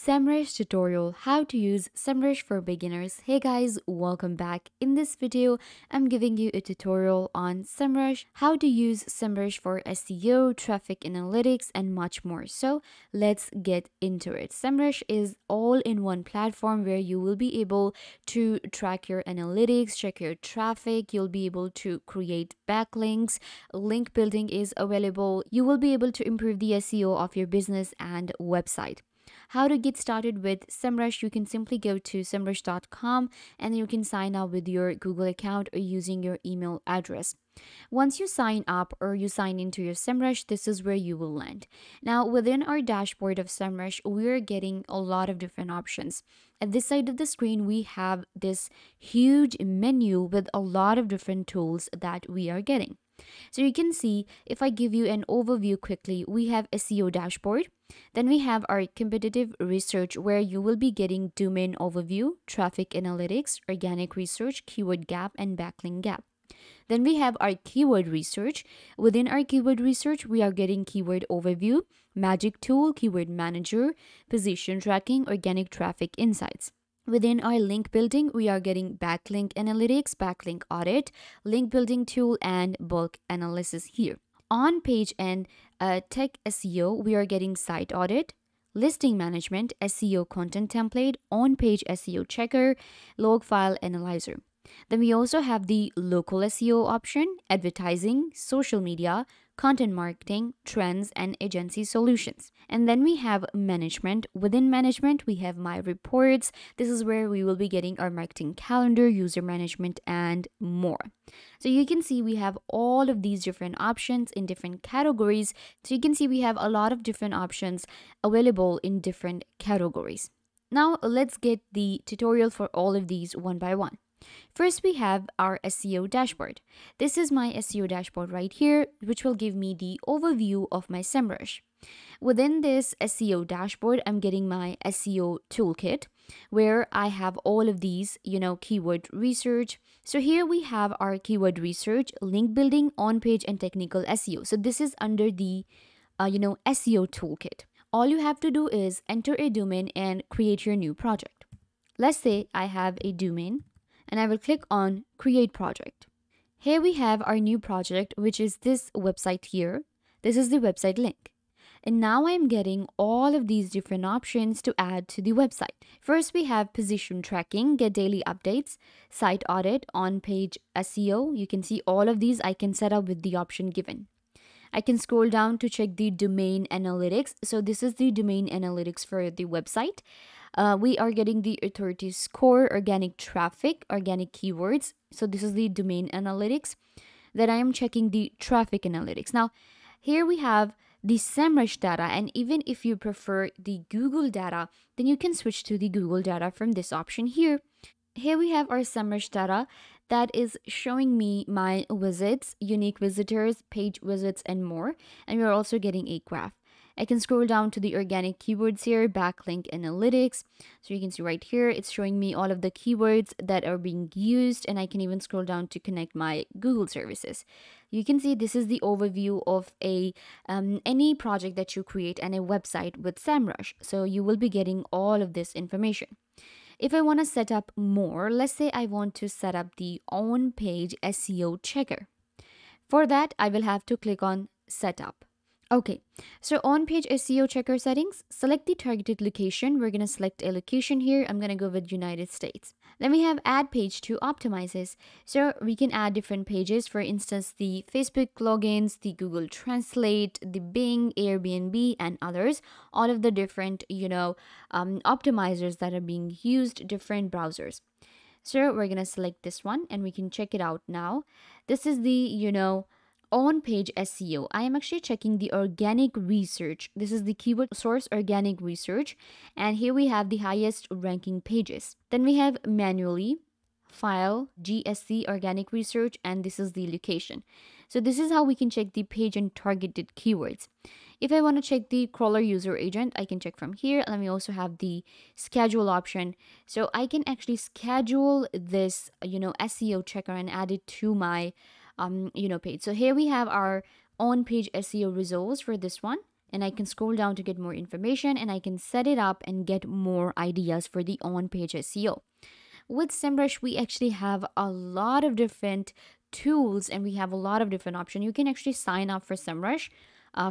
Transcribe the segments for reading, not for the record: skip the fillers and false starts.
Semrush tutorial, how to use Semrush for beginners. Hey guys, welcome back. In this video, I'm giving you a tutorial on Semrush, how to use Semrush for SEO, traffic analytics, and much more. So let's get into it. Semrush is all-in-one platform where you will be able to track your analytics, check your traffic. You'll be able to create backlinks. Link building is available. You will be able to improve the SEO of your business and website. How to get started with Semrush? You can simply go to semrush.com and you can sign up with your Google account or using your email address. Once you sign up or you sign into your Semrush, this is where you will land. Now, within our dashboard of Semrush, we're getting a lot of different options. At this side of the screen, we have this huge menu with a lot of different tools that we are getting. So you can see, if I give you an overview quickly, we have SEO dashboard. Then we have our competitive research where you will be getting domain overview, traffic analytics, organic research, keyword gap, and backlink gap. Then we have our keyword research. Within our keyword research, we are getting keyword overview, magic tool, keyword manager, position tracking, organic traffic insights. Within our link building, we are getting backlink analytics, backlink audit, link building tool, and bulk analysis here. On page and tech SEO, we are getting site audit, listing management, SEO content template, on page SEO checker, log file analyzer. Then we also have the local SEO option, advertising, social media, content marketing, trends, and agency solutions. And then we have management. Within management, we have my reports. This is where we will be getting our marketing calendar, user management, and more. So you can see we have all of these different options in different categories. So you can see we have a lot of different options available in different categories. Now let's get the tutorial for all of these one by one. First, we have our SEO dashboard. This is my SEO dashboard right here, which will give me the overview of my Semrush. Within this SEO dashboard, I'm getting my SEO toolkit where I have all of these, keyword research. So here we have our keyword research, link building, on-page, and technical SEO. So this is under the, SEO toolkit. All you have to do is enter a domain and create your new project. Let's say I have a domain, and I will click on Create Project. Here we have our new project, which is this website here. This is the website link. And now I'm getting all of these different options to add to the website. First, we have position tracking, get daily updates, site audit, on-page SEO. You can see all of these I can set up with the option given. I can scroll down to check the domain analytics. So this is the domain analytics for the website. We are getting the authority score, organic traffic, organic keywords. So this is the domain analytics. Then I am checking the traffic analytics. Now, here we have the Semrush data. And even if you prefer the Google data, then you can switch to the Google data from this option here. Here we have our Semrush data that is showing me my visits, unique visitors, page visits, and more. And we're also getting a graph. I can scroll down to the organic keywords here, backlink analytics. So you can see right here, it's showing me all of the keywords that are being used, and I can even scroll down to connect my Google services. You can see this is the overview of any project that you create and a website with Semrush. So you will be getting all of this information. If I want to set up more, let's say I want to set up the on-page SEO checker. For that, I will have to click on Setup. Okay, so on-page SEO checker settings, select the targeted location. We're going to select a location here. I'm going to go with United States. Then we have add page to optimizes. So we can add different pages. For instance, the Facebook logins, the Google Translate, the Bing, Airbnb, and others. All of the different, optimizers that are being used, different browsers. So we're going to select this one and we can check it out now. This is the, on-page SEO. I am actually checking the organic research. This is the keyword source organic research. And here we have the highest ranking pages. Then we have manually, file, GSC, organic research, and this is the location. So this is how we can check the page and targeted keywords. If I want to check the crawler user agent, I can check from here. And we also have the schedule option. So I can actually schedule this, SEO checker and add it to my page. So here we have our on-page SEO results for this one. and I can scroll down to get more information, and I can set it up and get more ideas for the on-page SEO. With Semrush, we actually have a lot of different tools and we have a lot of different options. You can actually sign up for Semrush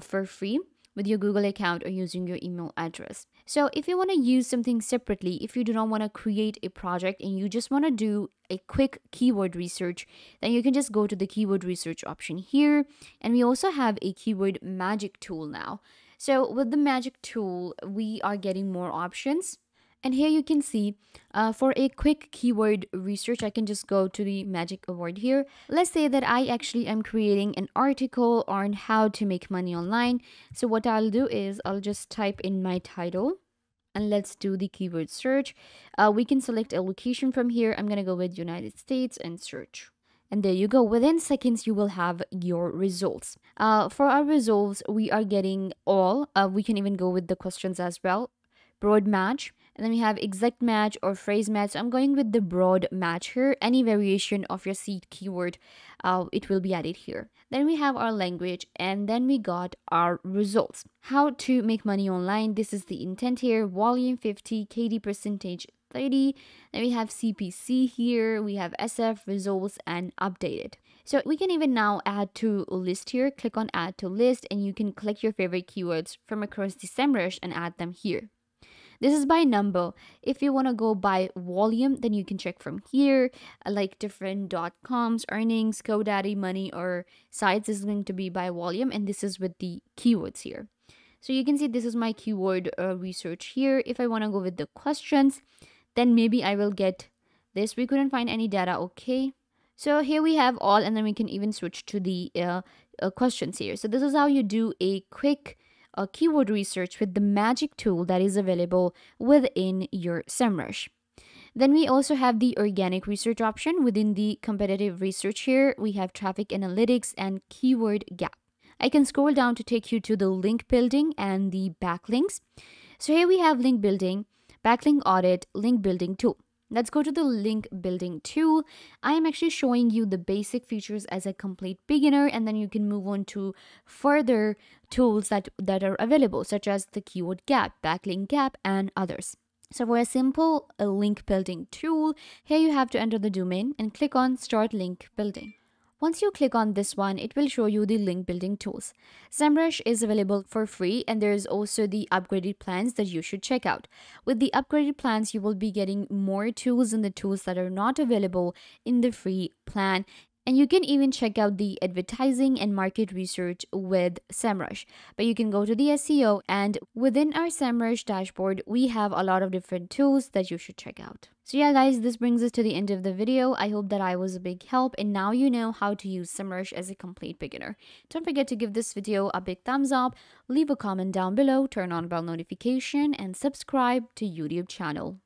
for free with your Google account or using your email address. So if you want to use something separately, if you do not want to create a project and you just want to do a quick keyword research, then you can just go to the keyword research option here. And we also have a keyword magic tool now. So with the magic tool, we are getting more options. And here you can see for a quick keyword research, I can just go to the magic award here. Let's say that I actually am creating an article on how to make money online. So what I'll do is I'll just type in my title and let's do the keyword search. We can select a location from here. I'm going to go with United States and search. And there you go. Within seconds, you will have your results. For our results, we are getting all. We can even go with the questions as well. Broad match, and then we have exact match or phrase match. So I'm going with the broad match here. Any variation of your seed keyword, it will be added here. Then we have our language, and then we got our results. How to make money online. This is the intent here. Volume 50, KD percentage 30. Then we have CPC here. We have SF results and updated. So we can even now add to list here. Click on add to list, and you can collect your favorite keywords from across the Semrush and add them here. This is by number. If you want to go by volume, then you can check from here, like different .coms, earnings, GoDaddy, money, or sites is going to be by volume, and this is with the keywords here. So you can see this is my keyword research here. If I want to go with the questions, then maybe I will get this. We couldn't find any data. Okay. So here we have all, and then we can even switch to the questions here. So this is how you do a quick keyword research with the magic tool that is available within your Semrush. Then we also have the organic research option. Within the competitive research here, we have traffic analytics and keyword gap. I can scroll down to take you to the link building and the backlinks. So here we have link building, backlink audit, link building tool. Let's go to the link building tool. I am actually showing you the basic features as a complete beginner, and then you can move on to further tools that are available, such as the keyword gap, backlink gap, and others. So for a simple link building tool, here you have to enter the domain and click on start link building. Once you click on this one, it will show you the link building tools. Semrush is available for free, and there's also the upgraded plans that you should check out. With the upgraded plans, you will be getting more tools and the tools that are not available in the free plan. And you can even check out the advertising and market research with Semrush. But you can go to the SEO, and within our Semrush dashboard, we have a lot of different tools that you should check out. So yeah guys, this brings us to the end of the video. I hope that I was a big help, and now you know how to use Semrush as a complete beginner. Don't forget to give this video a big thumbs up, leave a comment down below, turn on bell notification, and subscribe to YouTube channel.